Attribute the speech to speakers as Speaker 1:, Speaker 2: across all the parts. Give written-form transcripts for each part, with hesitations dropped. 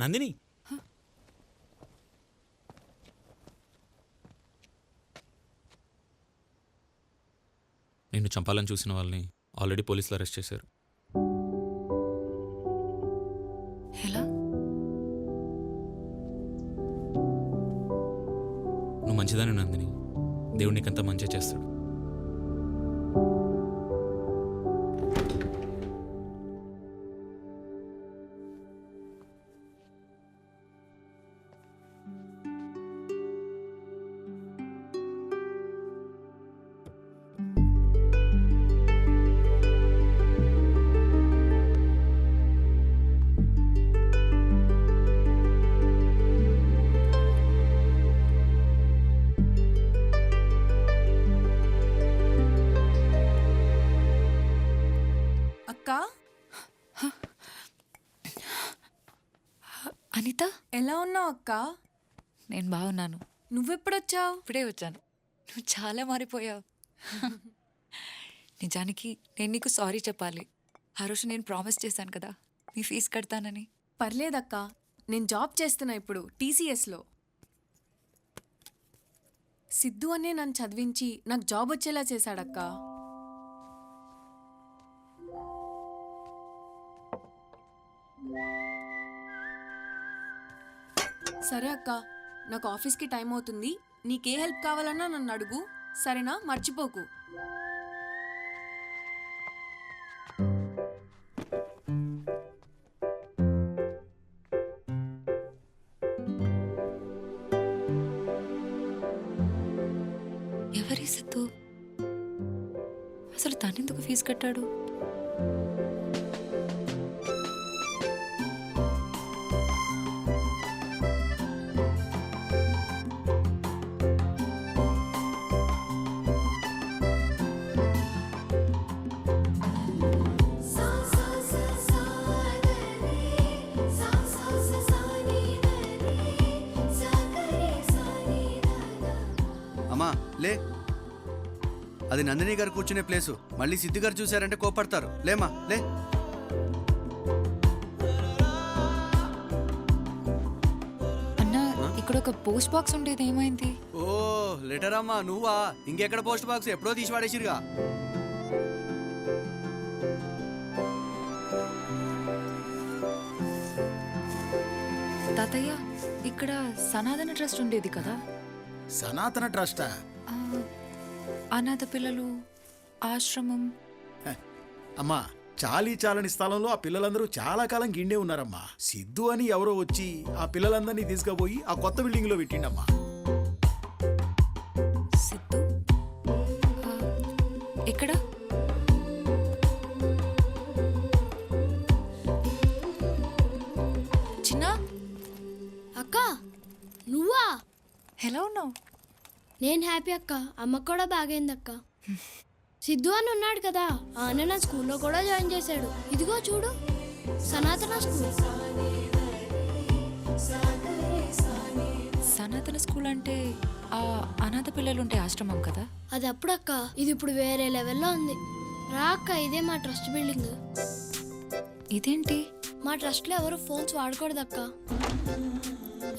Speaker 1: నందిని నిన్ను చంపాలని చూసిన వాళ్ళని ఆల్రెడీ పోలీసులు అరెస్ట్ చేశారు.
Speaker 2: ఎలా?
Speaker 1: నువ్వు మంచిదాని నందిని, దేవుడు నీకంతా మంచి చేస్తాడు.
Speaker 2: అనిత,
Speaker 3: ఎలా ఉన్నావు అక్క?
Speaker 2: నేను బాగున్నాను.
Speaker 3: నువ్వెప్పుడొచ్చావు?
Speaker 2: ఇప్పుడే వచ్చాను. నువ్వు చాలా మారిపోయావు. నిజానికి నేను నీకు సారీ చెప్పాలి. ఆ రోజు నేను ప్రామిస్ చేశాను కదా, నీ ఫీజు కడతానని.
Speaker 3: పర్లేదక్క, నేను జాబ్ చేస్తున్నా ఇప్పుడు TCSలో. సిద్ధు అనే నన్ను చదివించి నాకు జాబ్ వచ్చేలా చేశాడక్క. సరే అక్క, నాకు ఆఫీస్కి టైం అవుతుంది. నీకే హెల్ప్ కావాలన్నా నన్ను అడుగు, సరేనా? మర్చిపోకు.
Speaker 2: ఎవరి సిద్ధు? అసలు తనెందుకు ఫీజు కట్టాడు?
Speaker 4: లే, అది నందిని గారు కూర్చునే ప్లేసు. మళ్ళీ సిద్ధు గారు చూశారంటే కోపడతారు. లేమా లే.
Speaker 2: అన్నా, ఇక్కడ ఒక పోస్ట్ బాక్స్ ఉండేది, ఏమైంది?
Speaker 4: ఓ లెటర్ అమ్మా, నువ్వా? ఇంకెక్కడ పోస్ట్ బాక్స్, ఎప్పుడో తీసి పడేసిరుగా.
Speaker 2: తాతయ్య, ఇక్కడ సనాతన ట్రస్ట్ ఉండేది కదా?
Speaker 5: సనాతన ట్రస్టా?
Speaker 2: అనాథ పిల్లలు ఆశ్రమం.
Speaker 5: అమ్మా, చాలీ చాలని స్థలంలో ఆ పిల్లలందరూ చాలా కాలం గిండే ఉన్నారమ్మా. సిద్ధు అని ఎవరో వచ్చి ఆ పిల్లలందరినీ తీసుకుపోయి ఆ కొత్త బిల్డింగ్ లో పెట్టిండమ్మా.
Speaker 2: సిద్ధు ఎక్కడ? చిన్న
Speaker 6: అక్క, నువ్వా?
Speaker 2: ఎలా ఉన్నావు?
Speaker 6: నేను హ్యాపీ అక్క. అమ్మకు కూడా బాగైంది అక్క. సిద్ధు అని ఉన్నాడు కదా, ఆయన నా స్కూల్లో కూడా జాయిన్ చేశాడు. ఇదిగో చూడు, సనాతన స్కూల్.
Speaker 2: సనాతన స్కూల్ అంటే ఆ అనాథ పిల్లలుంటే ఆశ్రమం కదా?
Speaker 6: అది అప్పుడక్క, ఇది ఇప్పుడు వేరే లెవెల్లో ఉంది. రా అక్క, ఇదే మా ట్రస్ట్ బిల్డింగ్.
Speaker 2: ఇదేంటి?
Speaker 6: మా ట్రస్ట్లో ఎవరు ఫోన్స్ వాడకూడదు అక్క.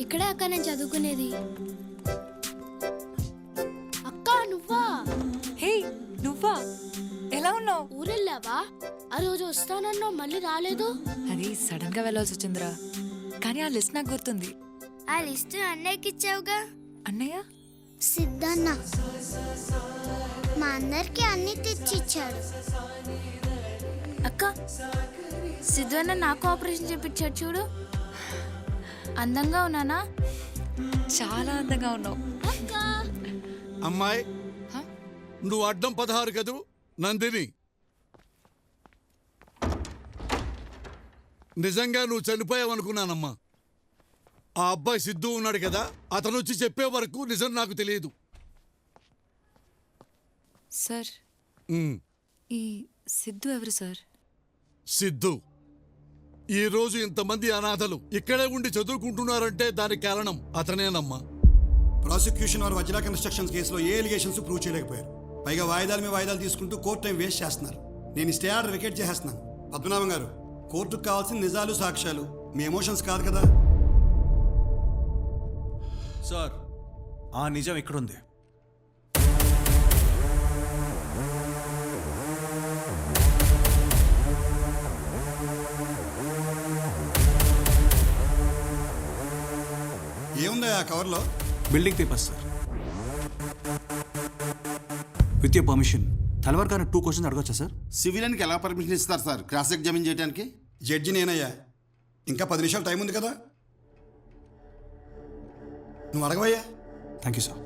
Speaker 6: ఇక్కడే అక్క నేను చదువుకునేది. అక్క, నువ్వా?
Speaker 2: హే, నువ్వా? ఎలా ఉన్నావు?
Speaker 6: ఊరెళ్ళావా? ఆ రోజు వస్తానన్నావు, మళ్ళీ రాలేదు.
Speaker 2: అది సడన్ గా వెళ్ళాల్సి వచ్చిందిరా, కానీ ఆ లిస్ట్ నాకు గుర్తుంది.
Speaker 6: ఆ లిస్ట్ అన్నయ్యకి ఇచ్చావుగా.
Speaker 2: అన్నయ్య?
Speaker 7: సిద్ధన్న మా అందరికి అన్ని తెచ్చిచ్చాడు.
Speaker 6: అక్క, సిద్ధు అన్న నాకు ఆపరేషన్ చేపించాడు చూడు. అందంగా ఉన్నానా?
Speaker 2: చాలా అందంగా ఉన్నావు.
Speaker 8: అమ్మాయి, నువ్వు అడ్డం 16 కదూ నందిని. నిజంగా నువ్వు చనిపోయావనుకున్నానమ్మా. ఆ అబ్బాయి సిద్ధు ఉన్నాడు కదా, అతను వచ్చి చెప్పే వరకు నిజం నాకు తెలియదు.
Speaker 2: సార్, ఈ సిద్ధు ఎవరు సార్?
Speaker 8: సిద్ధు ఈ రోజు ఇంతమంది అనాథలు ఇక్కడే ఉండి చదువుకుంటున్నారంటే దానికి కారణం అతనేనమ్మా.
Speaker 9: ప్రాసిక్యూషన్ వారు వజ్రా కన్స్ట్రక్షన్స్ కేసులో ఏ ఎలిగేషన్స్ ప్రూవ్ చేయలేకపోయారు. పైగా వాయిదాల మీద వాయిదాలు తీసుకుంటూ కోర్టు టైం వేస్ట్ చేస్తున్నారు. నేను స్టే ఆర్డర్ వికెట్ చేసేస్తున్నాను. పద్మనాభం గారు, కోర్టుకు కావాల్సిన నిజాలు సాక్ష్యాలు, మీ ఎమోషన్స్ కాదు కదా.
Speaker 10: సార్ ఆ నిజం ఎక్కడుంది?
Speaker 9: ఏముందా ఆ కవర్లో?
Speaker 10: Building papers sir. With your permission Talwar గారిని 2 క్వశ్చన్స్ అడగచ్చా సార్?
Speaker 11: సివిలియన్కి ఎలా పర్మిషన్ ఇస్తారు సార్ క్రాస్ ఎగ్జామిన్ చేయడానికి?
Speaker 9: జడ్జి నేనయ్యా. ఇంకా 10 నిమిషాలు టైం ఉంది కదా, నువ్వు అడగవయ్యా.
Speaker 10: Thank you sir.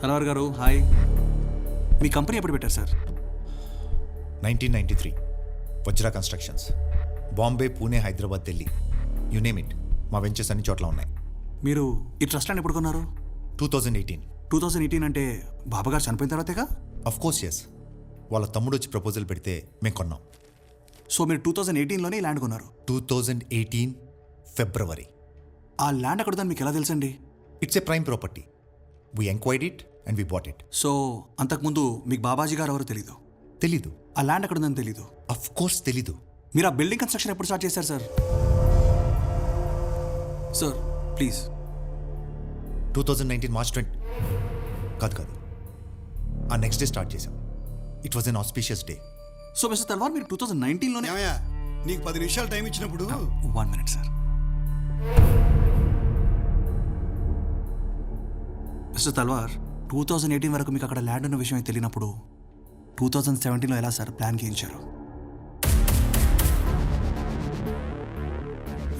Speaker 10: తలవార్ గారు హాయ్. మీ కంపెనీ ఎప్పుడు పెట్టారు sir?
Speaker 12: 1993 Vajra constructions. Bombay, Pune, Hyderabad, Delhi, you name it, మా వెంచర్స్ అన్ని చోట్ల ఉన్నాయి.
Speaker 10: మీరు ఈ ట్రస్ట్ ల్యాండ్ ఎప్పుడు కొన్నారు?
Speaker 12: 2018.
Speaker 10: 2018 అంటే బాబాగారు చనిపోయిన తర్వాతేగా?
Speaker 12: Of course yes. వాళ్ళ తమ్ముడు వచ్చి ప్రపోజల్ పెడితే మేము కొన్నాం.
Speaker 10: సో మీరు 2018లోనే ఈ ల్యాండ్ కొన్నారు?
Speaker 12: 2018 ఫిబ్రవరి.
Speaker 10: ఆ ల్యాండ్ అక్కడ మీకు ఎలా తెలుసండి?
Speaker 12: It's a prime property. We enquired it and we bought it.
Speaker 10: So అంతకుముందు మీకు బాబాజీ గారు ఎవరో తెలీదు?
Speaker 12: తెలీదు.
Speaker 10: ఆ ల్యాండ్ అక్కడ ఉందని తెలీదు?
Speaker 12: అఫ్ కోర్స్ తెలీదు.
Speaker 10: మీరు ఆ బిల్డింగ్ కన్స్ట్రక్షన్ ఎప్పుడు స్టార్ట్ చేశారు సార్? Sir please.
Speaker 12: 2019 మార్చ్ 20 కాదు, ఆ నెక్స్ట్ డే స్టార్ట్ చేసాం. It was an auspicious day.
Speaker 10: So mister Talwar మీరు 2019లోనే?
Speaker 9: ఏమయ్యా, నీకు 10 నిమిషాలు టైం ఇచ్చినప్పుడు
Speaker 10: 1 minute సార్. మిస్టర్ తల్వార్ 2018 వరకు మీకు అక్కడ ల్యాండ్ ఉన్న విషయం తెలియనప్పుడు 2017లో ఎలా సార్ ప్లాన్ గీయించారు?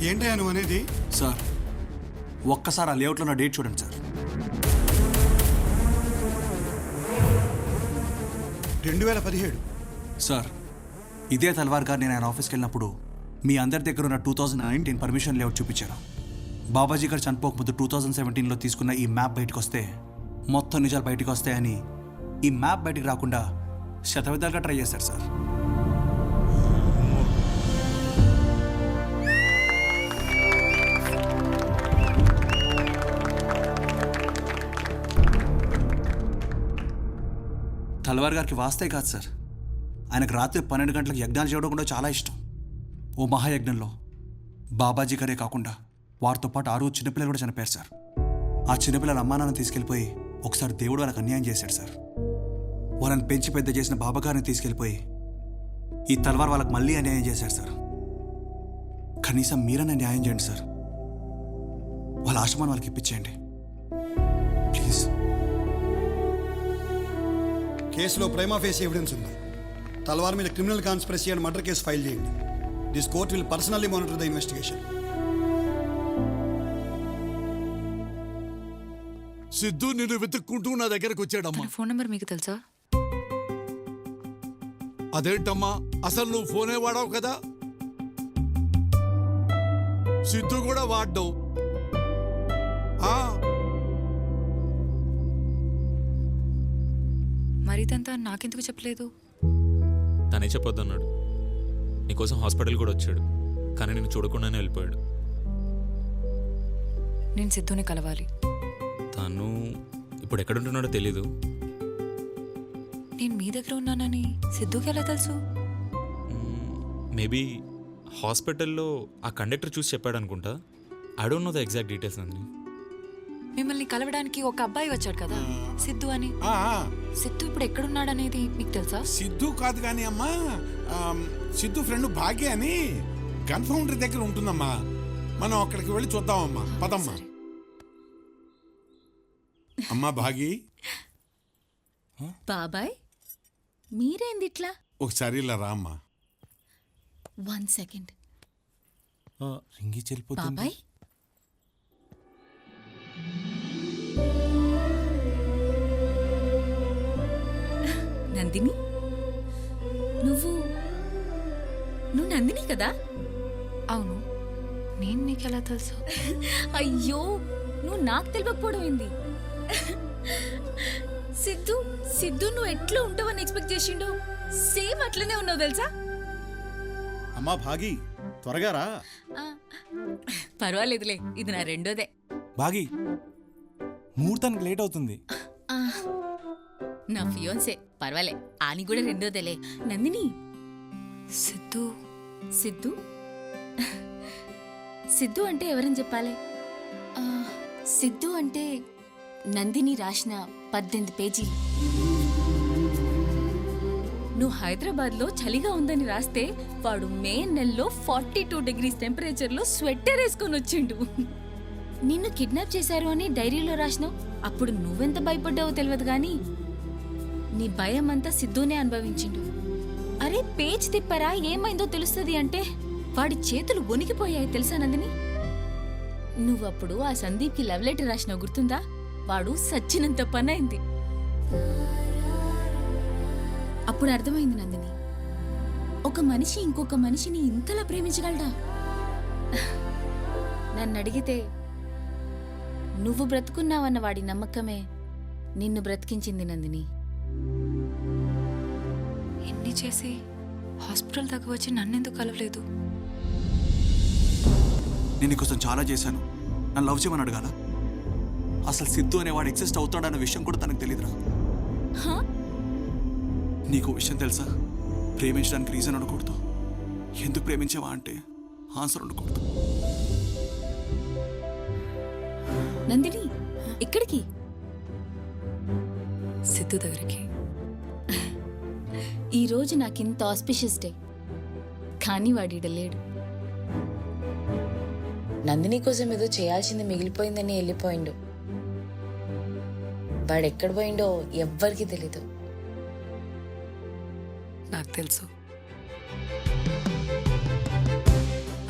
Speaker 9: ఏంటయ్యా నువ్వు అనేది?
Speaker 10: సార్ ఒక్కసారి ఆ లేఅవుట్లో ఉన్న డేట్ చూడండి సార్.
Speaker 9: 2017.
Speaker 10: సార్ ఇదే తల్వార్ గారు నేను ఆయన ఆఫీస్కి వెళ్ళినప్పుడు మీ అందరి దగ్గర ఉన్న 2019 పర్మిషన్ లేఅవుట్ చూపించారు. బాబాజీ గారు చనిపోకముందు 2017లో తీసుకున్న ఈ మ్యాప్ బయటకు వస్తే మొత్తం నిజాలు బయటకు వస్తాయని ఈ మ్యాప్ బయటకు రాకుండా శతవిధాలుగా ట్రై చేశారు సార్. తల్వార్ గారికి వాస్తే కాదు సార్, ఆయనకు రాత్రి 12 గంటలకు యజ్ఞాలు చేయడం కూడా చాలా ఇష్టం. ఓ మహాయజ్ఞంలో బాబాజీ గారే కాకుండా వారితో పాటు 6 చిన్నపిల్లలు కూడా చనిపోయారు సార్. ఆ చిన్నపిల్లల అమ్మానాన్ని తీసుకెళ్ళిపోయి ఒకసారి దేవుడు వాళ్ళకి అన్యాయం చేశాడు సార్. వాళ్ళని పెంచి పెద్ద చేసిన బాబాగారిని తీసుకెళ్ళిపోయి ఈ తల్వార్ వాళ్ళకి మళ్ళీ అన్యాయం చేశారు సార్. కనీసం మీరన్నా న్యాయం చేయండి సార్. వాళ్ళ ఆశ్రమాన్ని వాళ్ళకి ఇప్పించేయండి ప్లీజ్.
Speaker 9: కేసులో ప్రైమా ఫేస్ ఎవిడెన్స్ ఉంది. తల్వార్ మీద criminal conspiracy and murder case file చేయండి. This court will personally monitor the investigation.
Speaker 8: Siddhu నిన్ను వెతుక్కుంటూ నా దగ్గరకు వచ్చాడమ్మా.
Speaker 2: తన ఫోన్ నెంబర్ మీకు తెలుసా?
Speaker 8: అదేంటమ్మా, అసలు నువ్వు ఫోనే వాడావు కదా? సిద్ధు కూడా వాడ్డావు.
Speaker 2: మరి ఇదంతా నాకెందుకు చెప్పలేదు?
Speaker 1: తనే చెప్పొద్దన్నాడు. నీకోసం హాస్పిటల్ కూడా వచ్చాడు, కానీ నేను చూడకుండానే వెళ్ళిపోయాడు.
Speaker 2: నేను సిద్ధుని కలవాలి.
Speaker 1: తను ఇప్పుడు ఎక్కడుంటున్నాడో తెలీదు.
Speaker 2: నేను మీ దగ్గర ఉన్నానని సిద్ధుకి ఎలా తెలుసు?
Speaker 1: మేబీ హాస్పిటల్లో ఆ కండక్టర్ చూసి చెప్పాడు అనుకుంటా. I don't know the exact details అండి.
Speaker 2: మిమ్మల్ని కలవడానికి ఒక అబ్బాయి వచ్చాడు కదా, సిద్ధు అని. సిద్ధు ఇప్పుడు ఎక్కడున్నాడనేది మీకు తెలుసా?
Speaker 5: సిద్ధు కాదు కానీ అమ్మా, సిద్ధు ఫ్రెండ్ భాగ్య అని గన్ ఫౌండరీ దగ్గర ఉంటుందమ్మా. మనం అక్కడికి వెళ్ళి చూద్దామమ్మా, పదమ్మా. అమ్మా భాగి.
Speaker 3: బాబాయ్ మీరేంది ఇట్లా?
Speaker 5: ఒకసారి ఇలా రా అమ్మా.
Speaker 3: 1 సెకండ్.
Speaker 10: రింగి చెల్లిపోతుంది.
Speaker 3: బాబాయ్ నందిని, నువ్వు నందిని కదా?
Speaker 2: అవును. నేను నీకెలా తెలుసు?
Speaker 3: అయ్యో, నువ్వు నాకు తెలియకపోవడం ఏంది? సిద్ధు నువ్వు ఎట్లా ఉంటావని ఎక్స్పెక్ట్ చేసిండు, సేమ్ అట్లనే ఉన్నావు తెలుసా?
Speaker 5: అమ్మా భాగి త్వరగా రా.
Speaker 3: పర్వాలేదులే, ఇది నా రెండోదే.
Speaker 10: బాగి ముహూర్తానికి లేట్ అవుతుంది.
Speaker 3: నా ఫియోన్సే, పర్వాలే, ఆని కూడా రెండోదేలే. నందిని,
Speaker 2: సిద్ధు
Speaker 3: సిద్ధు సిద్ధు అంటే ఎవరని చెప్పాలి? సిద్ధు అంటే నందిని రాసిన 18 పేజీలు. నువ్వు హైదరాబాద్లో చలిగా ఉందని రాస్తే వాడు మే నెలలో 42 డిగ్రీస్ టెంపరేచర్లో స్వెట్టర్ వేసుకొని వచ్చిండు. నిన్ను కిడ్నాప్ చేశారు అని డైరీలో రాసినావు. అప్పుడు నువ్వెంత భయపడ్డావో తెలియదు గాని నీ భయం అంతా సిద్ధునే అనుభవించిండు. అరే పేజ్ తిప్పరా ఏమైందో తెలుస్తుంది అంటే వాడి చేతులు వణికిపోయాయి తెలుసా నందిని. నువ్వప్పుడు ఆ సందీప్కి లవ్ లెటర్ రాసినావు గుర్తుందా? వాడు సచ్చినంత పనైంది. అప్పుడు అర్థమైంది నందిని, ఒక మనిషి ఇంకొక మనిషిని ఇంతలా ప్రేమించగలడా? నన్ను అడిగితే నువ్వు బ్రతుకున్నావన్న వాడి నమ్మకమే నిన్ను బ్రతికించింది నందిని.
Speaker 2: ఎన్ని చేసి హాస్పిటల్ దాకా వచ్చి నన్నెందుకు కలవలేదు?
Speaker 10: నేను నీకోసం చాలా చేశాను. నన్ను లవ్ చేయమని అడగాల? అసలు సిద్ధు అనేవాడు ఎగ్జిస్ట్ అవుతాడన్న విషయం కూడా తనకు తెలియదురా. నీకు విషయం తెలుసా? ప్రేమించడానికి రీజన్ ఉండకూడదు. ఎందుకు ప్రేమించావా అంటే ఆన్సర్ ఉండకూడదు.
Speaker 3: నందిని ఎక్కడికి?
Speaker 2: సిద్ధు దగ్గరికి.
Speaker 3: ఈరోజు నాకింత ఆస్పిషియస్ డే, కానీ వాడిడ లేడు.
Speaker 13: నందిని కోసం ఏదో చేయాల్సింది మిగిలిపోయిందని వెళ్ళిపోయిండు. వాడెక్కడ పోయిండో ఎవ్వరికి తెలీదు.
Speaker 2: నాకు తెలుసు.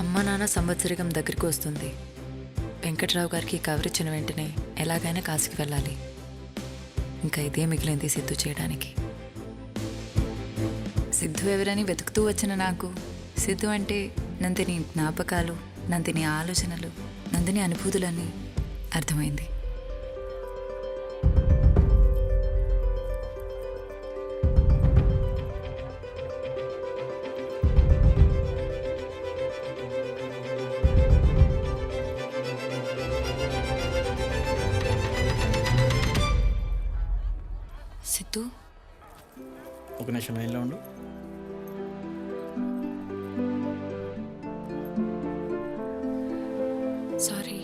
Speaker 2: అమ్మ నాన్న సంవత్సరికం దగ్గరికి వస్తుంది. వెంకట్రావు గారికి కవర్ ఇచ్చిన వెంటనే ఎలాగైనా కాశీకి వెళ్ళాలి. ఇంకా ఇదే మిగిలింది సిద్ధు చేయడానికి. సిద్ధు ఎవరని వెతుకుతూ వచ్చిన నాకు సిద్ధు అంటే నందిని జ్ఞాపకాలు, నందిని ఆలోచనలు, నందిని అనుభూతులని అర్థమైంది. సిద్ధు,
Speaker 5: ఒక నిమిషం లైన్లో ఉండు.
Speaker 2: సారీ.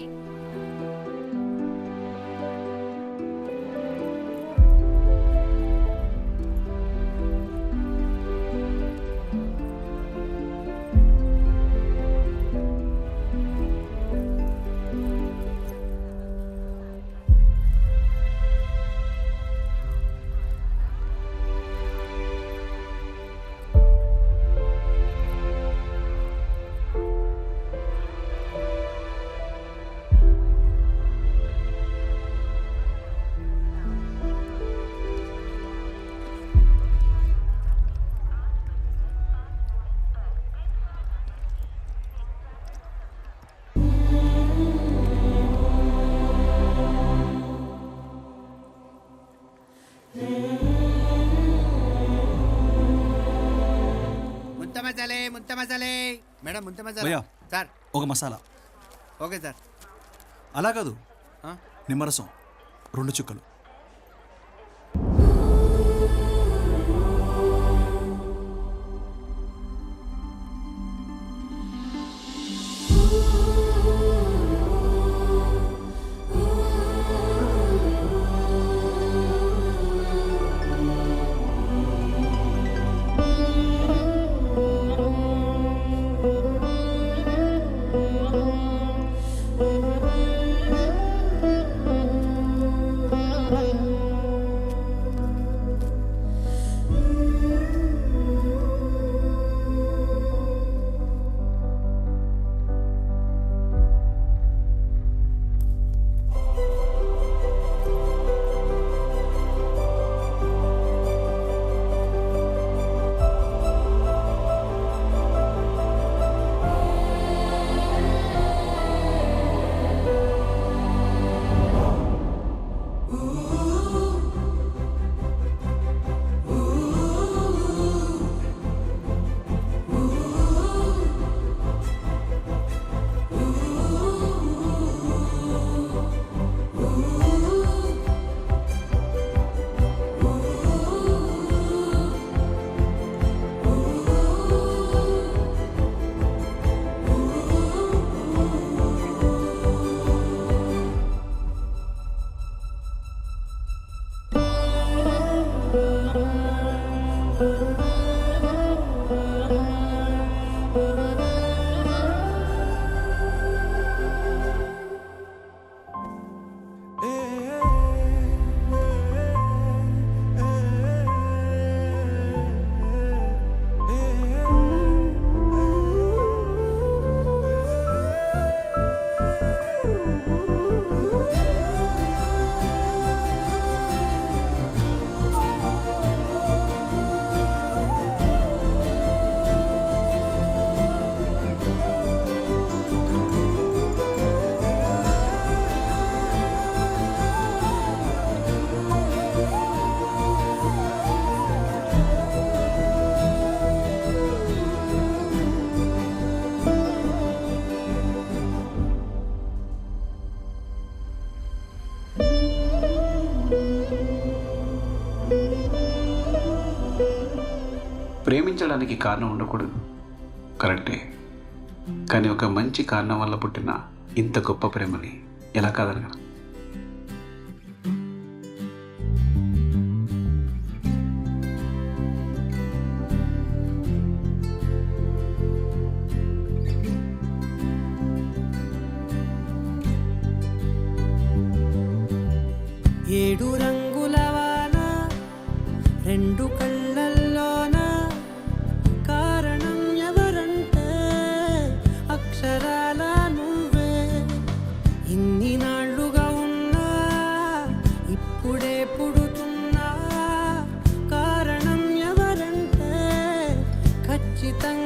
Speaker 4: మేడం ముంత మసాలా
Speaker 10: భయ్యా,
Speaker 4: సార్.
Speaker 10: ఒక మసాలా.
Speaker 4: Okay sir.
Speaker 10: అలా కాదు,
Speaker 4: ఆ?
Speaker 10: నిమ్మరసం 2 చుక్కలు.
Speaker 14: ప్రేమించడానికి కారణం ఉండకూడదు, కరెక్టే. కానీ ఒక మంచి కారణం వల్ల పుట్టిన ఇంత గొప్ప ప్రేమని ఎలా కాదనగలం?
Speaker 15: ఏడు రంగుల వాన రెండు కళ్ళల్లోన కారణం ఎవరంటే అక్షరాల నువ్వే. ఇన్ని నాళ్ళుగా ఉన్నా ఇప్పుడే పుడుతున్నా కారణం ఎవరంటే ఖచ్చితంగా